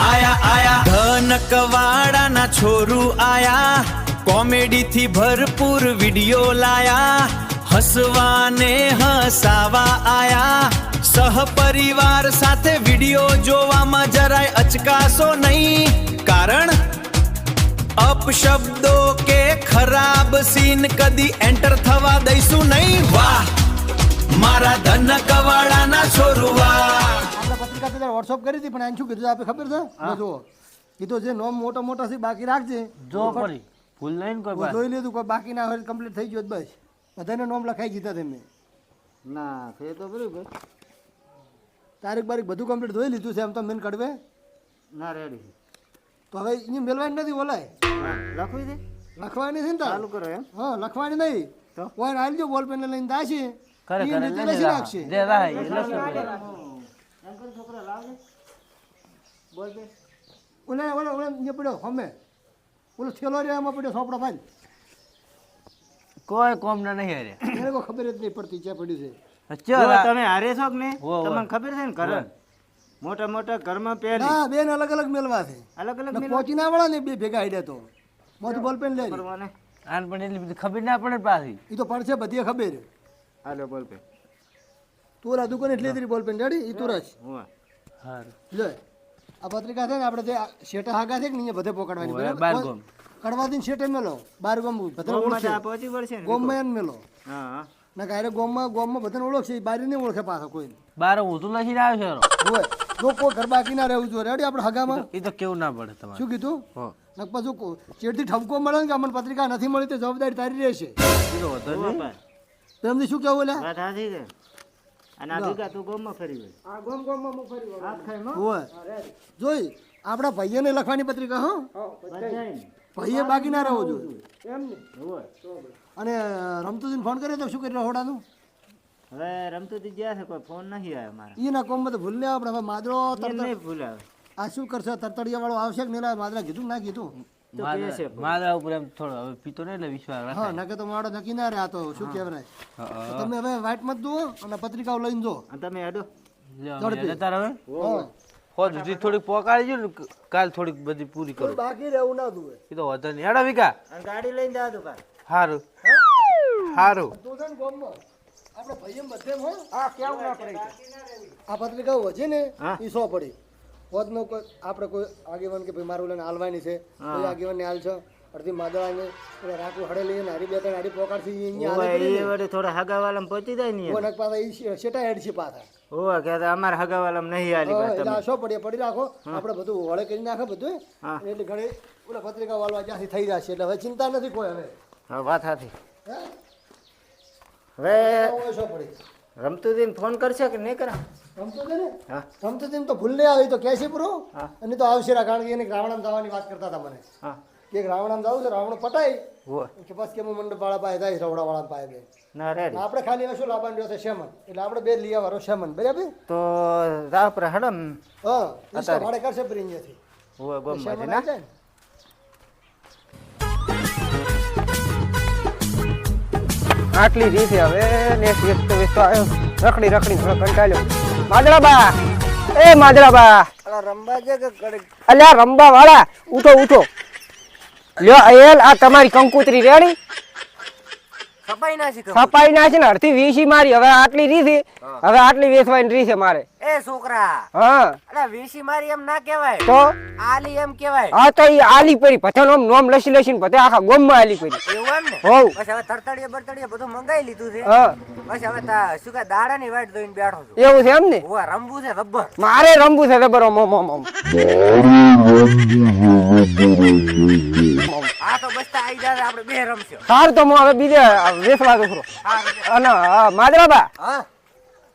આયા આયા ધનકવાડાના છોરું આયા, કોમેડી થી ભરપૂર વિડિયો લાયા, હસવાને હસાવા આયા, સહપરિવાર સાથે વિડિયો જોવામાં જરાય અચકાશો નહીં, કારણ અપશબ્દો કે ખરાબ સીન કદી એન્ટર થવા દઈશું નહીં. વાહ મારા ધનકવાડાના છોરું વાહ. પત્રિકા તો વોટ્સઅપ કરી હતી, પણ એને શું કીધું આપણે ખબર છે? જુઓ કીધું જે નોમ મોટા મોટા છે બાકી રાખજે, જો પડી ભૂલ નહીં કોઈ જોઈ લીધું, કોઈ બાકી ના હોય કમ્પ્લીટ થઈ ગયો બસ. બધાને નોમ લખાઈ દીધા તમે. ના છે તો બરોબર. તારીખ બારીખ બધું કમ્પ્લીટ જોઈ લીધું છે એમ તો મેન કડવે ના રેડી. તો હવે અહીંયા મેળવાની નથી બોલાય, લખવી દે, લખવાની છે ને તાર? ચાલુ કરો એમ. હા લખવાની નહીં તો કોઈ આલજો બોલ પેન લઈને દાશે કરે એ કરે રીતે લખી નાખશે. જે રાહ એ લખી છોકરા લાવજે બોલ દે. ઓલા ઓલા ઓલા અહીંયા પડ્યો હમે ઓલો થેલો રે એમાં પડ્યો સોપડો ભાઈ, કોઈ કોમ ના નહીં હારે. એને કોઈ ખબર જ નહીં પડતી ક્યાં પડ્યું છે. જો તમે હારે છો કે નહીં? તમને ખબર છે ને ઘર મોટા મોટા ઘરમાં પહેરી ના બેન અલગ અલગ મેલવા છે, અલગ અલગ ને પહોંચી ના વળા ને બે ભેગા આઈડ્યા તો મોઢું બોલ પેન લે કરવાને આન પણ એટલી બધી ખબર ના પડે પાછી. એ તો પડશે બધી ખબર. હાલો બોલ પે તું રા દુકાન એટલે તરી બોલ પેન રેડી એ તું રસ હું હારું લે. આ પત્રિકા છે ને આપણે જે શેટા હાગા છે કે નહીં બધે પકડવાની બાર બરાબર ગોમ કડવા દિન શેટે મેલો બાર ગોમ બધા ઓળખે પહોંચી પડશે ને. ગોમમાં એને મેલો હા હા ના કાંઈ ગોમમાં બધાને ઓળખશે બારી નહીં ઓળખે પાછા કોઈ બાર હું તો લખીને આવ્યો છે હોય જો કોઈ ઘર બાકી ના રહેવું જોઈએ રેડી આપણે હગામાં. એ તો કેવું ના પડે તમારે. શું કીધું? હો નક પાછું ચેડથી ઠપકો મળે ને કે અમને પત્રિકા નથી મળી તો જવાબદારી તારી રહેશે. એ તો વધુ નહીં. તો એમથી શું કેવું લે? વાત સાચી છે. અને આ ભેગા તું ગોમમાં ફરી ગયો. આ ગોમમાં હું ફરી વળું. હાથ ખાઈ માં હોય જોઈ આપણા ભાઈઓને લખવાની પત્રિકા હો, બધાય ભાઈએ બાકી ના રહેવું જોઈએ એમ ને. હોય. અને રમતુજીને ફોન કર્યો તો શું કરી રહોડાનું? હવે રમતુજી ગયા છે, કોઈ ફોન નહીં આવ્યો મારા. એના કોમમાં તો ભૂલ આપણે હવે માદરો એમ નહીં ભૂલાવે. આ શું કરશે? તરતડિયા વાળો આવશે કે નહીં? માદરા કીધું ના કીધું? તો કહે છે મારા ઉપર એમ થોડો હવે પીતો નહીં એટલે વિશ્વાસ હા રાખે. નકે તો મારો નક્કી ના રહે. આ તો શું કહેવાય, હા, તો તમે હવે વાઇટ મત જુઓ અને પત્રિકાઓ લઈને જો. અને તમે હેડો ઝડપી. લ્યો જતા રહો. હા હોજ સુધી થોડીક પોકાડી જો ને કાલ થોડીક બધી પૂરી કરો. બાકી રહેવું ના દુએ. એ તો વધુ નહીં. હેડો વિકા અને ગાડી લઈને જા દો કાલ. સારું સારું. તું છે ને ગોમમાં આપણે ભાઈએ બધે હો આ કેવું ના પડે. આ પત્રિકાઓ વજે ને હા. એ સો પડી હોદનો કોઈ આપણે કોઈ આગેવાન કે ભાઈ મારું લઈને હાલવાની છે, કોઈ આગેવાનને હાલ છે, અડધી માદળાને એટલે રાખવું હડે લઈને હારી બે ત્રણ હારી પોકાડથી અહીંયા હાલે કરી એ વડે થોડા હગાવાલામાં પહોંચી જાય ને. કોનક પાછા ઈ શેટા હેડ છે પાછા. ઓવા કે અમારે હગાવાલામાં નહીં આલી હા, બસ એટલે તમે. આ સો પડી રાખો આપણે બધું વળે કરી નાખે બધું હા. એટલે ઘણી ઓલા પત્રિકા વાળવા જ્યાંથી થઈ જશે એટલે હવે ચિંતા નથી કોઈ હવે. હા વાત સાચી. હે? હવે હવે સો પડી રમતુદીન ફોન કરશે કે નહીં કરા? રમતો છે ને હા રમતો તેમ તો ભૂલ નહીં આવી તો કહેશે પૂરો હા. અને તો આવશે રા, કારણ કે એને રાવણામ જવાની વાત કરતા હતા મને હા કે રાવણામ જવું છે, રાવણ પટાય હોય. કે બસ કે હું મંડપ વાળા પાસે જાય રવડા વાળા પાસે જાય. ના રેડી. આપણે ખાલી હવે શું લાવવાનું રહ્યો છે શેમન, એટલે આપણે બે લઈ આવવાનો શેમન બરાબર. તો રાહ પર હડમ હા ઈસકા ભાડે કરશે ફરી અહીંયાથી હોય ગોમ શેમન ના આવી જાય ને. આટલી રીત હવે નેક્સ્ટ વ્યસ્ત વ્યસ્ત આવ્યો રખડી રખડી થોડો કંટાળ્યો. માદળા બા, એ માદળા બા, રંબા છે કે કડક અલ્યા રંબા વાળા ઉઠો ઉઠો. લ્યો અયલ આ તમારી કંકુતરી રેડી સપાઈ ના છે. સપાઈ ના છે ને અડધી વીસી મારી. હવે આટલી રીત હવે આટલી વેચવાની રીત છે મારે. એ છોકરા હા અરે વીસી મારી એમ ના કહેવાય, તો આલી એમ કહેવાય. હા તો ઈ આલી પડી પછી નોમ નોમ લસી લસીને બધે આખા ગોમમાં આલી પડી. એવું એમ ને? હોવ. બસ હવે તરતડીએ બરતડીએ બધું મંગાઈ લીધું છે. હા બસ હવે શું કે દાડાની વાટ જોઈને બેઠો છું. એવું છે એમ ને? ઓવા રમવું છે રબર. મારે રમવું છે રબર. આ તો બસ આઈ જાય આપણે બે રમશું. સારું તો હું હવે બીજે વેચવા દઉં. અને માદરા બા હા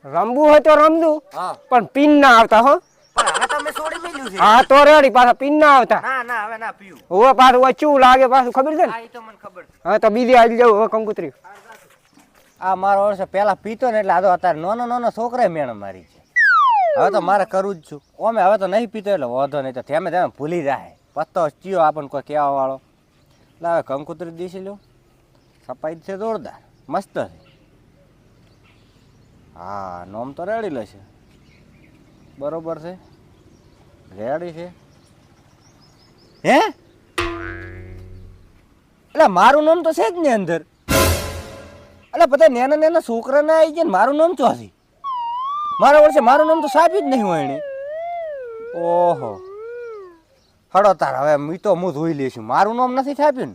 રમવું હોય તો રમવું, હા પણ પિન ના આવતા હો. પણ હવે તમે છોડી મેલ્યું છે. હા તો રેડી પાછા પિન ના આવતા. ના ના હવે ના પીવું. હવે પાછું વચ્ચું લાગે પાછું ખબર છે ને? આ ઈ તો મને ખબર છે. હા તો બીજી આવી જાવ હવે કંકુતરી. આ મારો વર્ષ પહેલા પીતો ને એટલે આ તો અત્યારે નાનો નાનો છોકરા મેણ મારી છે. હવે તો મારે કરવું જ છું. ઓમે હવે તો નહીં પીતો એટલે વાંધો નહીં, તો ધેમે ધેમે ભૂલી જાય. પત્તો ચિયો આપણને કોઈ કહેવા વાળો. એટલે હવે કંકુતરી દેશી લો સપાઈ છે જોરદાર મસ્ત છે. હા નોમ તો રેડી લેશે બરોબર છે, રેડી છે. હે એટલે મારું નામ તો છે જ ને અંદર. એટલે બધા નાના નાના છોકરાના આવી ગયા ને મારું નામ ચોથી. મારા વર્ષે મારું નામ તો સાપ્યું જ નહીં હોય એને. ઓહો હડો તાર હવે મી તો હું ધોઈ લઈશું. મારું નામ નથી છાપ્યું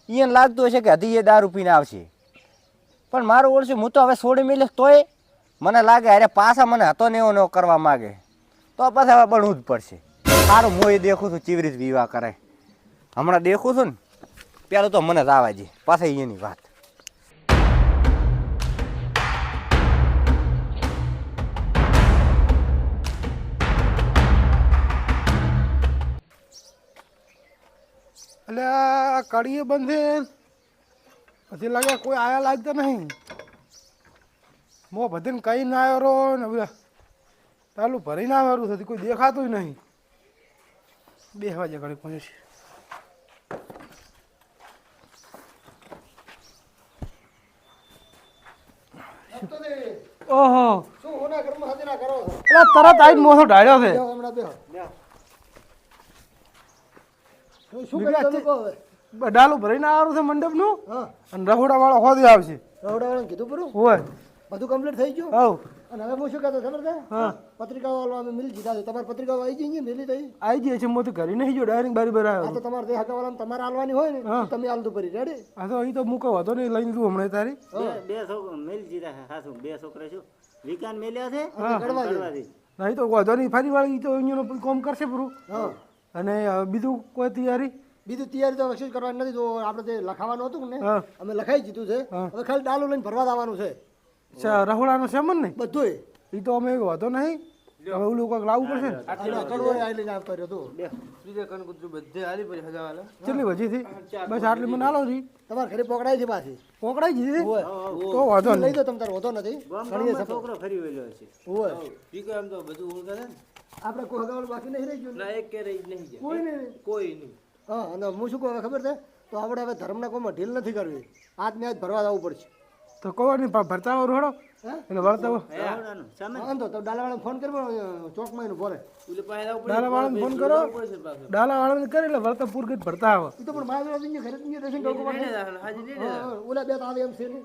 ને એને લાગતું હશે કે હજી એ દારૂ પીને આવશે. પણ મારું વર્ષે હું તો હવે છોડી મેલે તોય મને લાગે અરે પાછા મને હતો ને એવો કરવા માગે તો પાછા હવે બનવું જ પડશે. સારું હું એ દેખું છું ચીવી રીતે વિવાહ કરાય. હમણાં દેખું છું ને પેલું તો મને જ આવા છે પાછા એની વાત. એટલે આ કડીએ બંધ છે પછી લાગે કોઈ આયા લાગતા નહીં. મો બધીને કઈ ના આવ્યો રો ને બધા તાલું ભરીને આવ્યું છે કોઈ દેખાતું નહીં. 2 વાગે ઘડી પહોંચે. ઓહો શું ઓના ઘરમાં હાજર ના કરો છો? એટલે તરત આવીને મોસો ઢાળ્યો છે. બેહો હમણાં બેહો. શું કરી તમે કહો હવે? ડાલું ભરીને આવ્યું છે મંડપનું હા અને રહોડા વાળો હોદી આવશે. રવડાવાળાને કીધું પૂરું હોય બધું કમ્પ્લીટ થઈ ગયું. હવ અને હવે હું શું કહેતો ખબર છે? હા પત્રિકાઓ વાળો અમે મિલી દીધા છે. તમારી પત્રિકાઓ આવી ગઈ છે મિલી થઈ. આવી જાય છે હું તો ઘરે નહીં જો ડાયરેક્ટ બારી બાર આ તો આવ્યો. તમારે જે હકાવાળાને તમારે આલવાની હોય ને હા. તમે આલતું પડી રેડી. આ તો અહીં તો મૂકો હતો નહીં લઈને તું હમણાં તારી. બે છોકરા મેલ જીધા છે સાસુ. 2 છોકરા છું વિકાન મેલ્યા છે ગણવા દે. ગણવાથી. નહીં તો વાંધો નહીં ફરી વાળી તો અહીંયાનું કોમ કરશે પૂરું. હા અને બીજું કોઈ તૈયારી. બીજું તૈયારી તો કશું જ કરવાની નથી. તો આપણે જે લખાવાનું હતું ને હા અમે લખાઈ દીધું છે. હા. હવે ખાલી ડાલો લઈને ભરવા જવાનું છે રહોડાનો સેમન નહીં બધુંય. એ તો અમે વાંધો નહીં. હવે ઓલું કોઈક લાવવું પડશે ને. આ કડવો આ લઈને આવતો રહ્યો તું. કેટલી વજી થી બસ આટલી મને આલો છી. તમારે ઘરે પકડાય છે પાછી. પોકડાઈ જીધી ઓય. તો વાંધો લઈ નહીં. દો તમે તાર વધો નથી. ઘણીએ ગામમાં સફળ. છોકરો ફરી વળ્યો છે. ઓય. વિક્રમ તો બધું ઓળખે છે ને. આપણે કોઈ હગાવાળું બાકી નહીં રહી ગયું ને? એક કે રહી નહીં ગયા. કોઈ નહીં. કોઈ નહીં. હા અને હું શું કહું હવે ખબર છે? તો આપણે હવે ધર્મના કોઈમાં ઢીલ નથી કરવી. આજ ને આજ ભરવા જવું પડશે. તો કોઈ નહીં ભરતા હોય રોડો હે? એટલે વળતા હોય. આવડાનું સામાન. વાંધો તો ડાલાવાળાને ફોન કરવો ચોકમાં એનું ભરે. ડાલાવાળાને ફોન કરો. ડાલાવાળાને કરે એટલે વળતા પૂર કરી ભરતા આવે. એ તો પણ મારા ઘરે દર્શન કરવું પડશે. હા, ઓલા બે તો આવે એમ છે ને.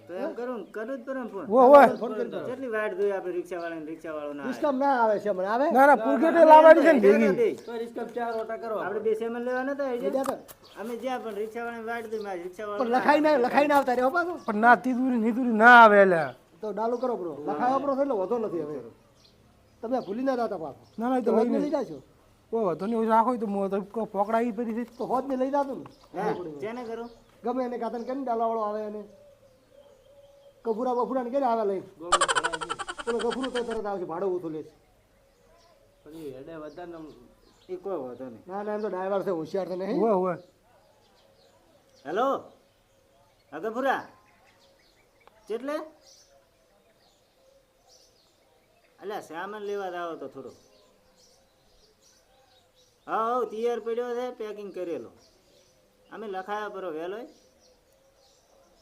તો એમ કરું ને કરું જ પડે ને ફોન. હોય કેટલી વાટ જોઈ આપણે રિક્ષાવાળો ના ઇસ્લામ ના આવે છે મને આવે. ના ના પૂરગેટે લાવવાની છે ને ભેગી. આપણે 2 સેમન લેવા નતા આવી બે તો. અમે જ્યાં પણ રિક્ષાવાળાની વાટ જોઈ મારી પણ રિક્ષાવાળો લખાઈ ના આવતા રે હો પાછું. પણ ના તીતુરી નીતુરી ના આવે એટલે. તો ડાલો કરો બ્રો. લખાવા બ્રો એટલે વધો નથી હવે. તમે ભૂલી ના જતા પાછું. ના ના એ તો તો હોદ લઈને લઈ જાશો. કોઈ વાંધો નહીં રાખો તો પોકડાઈ પડી છે. તો હોદ ને લઈ જાતું ને. હા જેને કરું ગમે એને કાતન કરીને ડાલાવાળો આવે એને કફુરા બફુરા ને ક્યારે આવે લઈ. પેલો કફુરો તો તરત આવશે ભાડું ઓછું લે છે. એ કોઈ વાંધો નહીં. ના ના એમ તો ડ્રાઈવર છે હોશિયાર છે નહીં. હોય હોય હેલો અગપુરા કેટલે અલ્યા સામાન લેવા જ આવો તો થોડો. હા તૈયાર પડ્યો છે પેકિંગ કરેલો. અમે લખાયા પરો વહેલો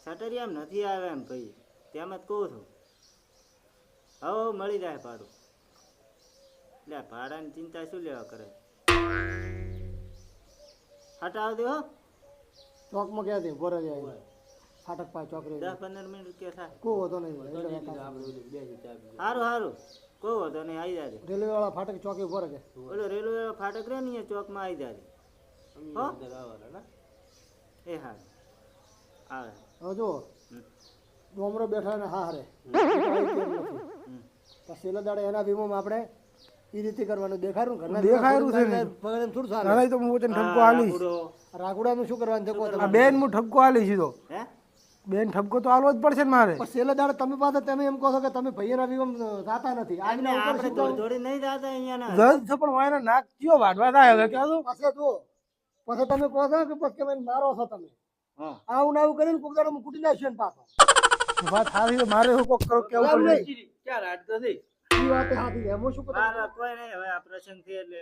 સટરિયામ નથી આવે એમ ભાઈ તેમ જ કહું છું. હવે મળી જાય ભાડું. એટલે ભાડાની ચિંતા શું લેવા કરે. હટાવ દે હો. ચોકમાં ક્યાં થી બોરા જાય ફાટક પા ચોક રે 10-15 મિનિટ કે થાય. કોઈ વધો નહીં. સારું સારું કોઈ વાંધો નહીં આવી જાજે. રેલવે વાળા ફાટક ચોકે ઉભો રહે. ઓલો રેલવે ફાટક રે ને ચોકમાં આવી જાજે. હો એ હા આવે. હવે જો ડોમરો બેઠા ને હા હારે પછી એલા દાડે એના વીમોમાં આપણે એ રીતે કરવાનું દેખાડું ઘરના દેખાડું છે ને. પગડ એમ થોડું ના સારું. ના, એ તો હું તને ઠપકો આલીશ. રાગુડાનું શું કરવાનું છે કહો તમે. આ બેન હું ઠપકો આલીશ ઈ તો. હે બેન ઠપકો તો આલવો જ પડશે ને મારે. પણ છેલ્લે દાડે તમે પાસે તમે એમ કહો છો કે તમે ભૈયાના વીમો જાતા નથી આપણે આજના ઉપર આપણે સીધા દોડી નહીં જતા અહીંયાના. જજ છે પણ વાયના નાક કયો વાઢવા થાય હવે ક્યાં તું? પાસે જુઓ પછી તમે કહો છો કે પછી તમે મારો છો તમે હા આવું ને આવું કરીને કોક દાડો હું કૂટી નાખ્યો ને પાછો. વાત સારી છે, મારે હું કોક કરો કેવું એમ પડશે. નહીં. ઈ વાત સાચી છે. એમાં શું કહું? મારા કોઈ નહીં હવે આ પ્રસંગ થી એટલે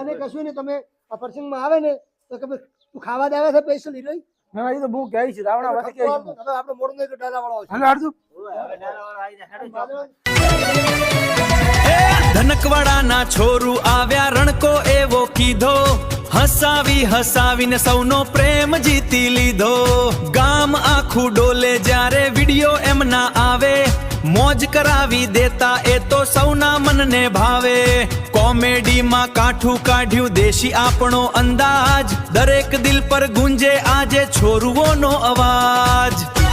એને કશું નહીં તમે આ પ્રસંગમાં આવે ને તો કે ભાઈ તું ખાવા દેવા છે પૈસા લઈ રહી ના ના, એ તો હું કહે છે રાવણા વાત કહે છે. હવે આપણે મોડું નહીં કે ડાલા વાળો આવશે. હાલે હાડતું. હવે ડાળાવાળો આવી જાય. હેડો ચોકમાં. ધનકવાડાના છોરું આવ્યા રણકો એવો કીધો, હસાવી હસાવીને સૌનો પ્રેમ જીતી લીધો. ગામ આખું ડોલે જ્યારે વિડિયો એમના આવે, મોજ કરાવી દેતા એ તો સૌના મનને ભાવે. કોમેડીમાં કાઠું કાઢ્યું દેશી આપણો અંદાજ, દરેક દિલ પર ગુંજે આજે છોરુઓનો અવાજ.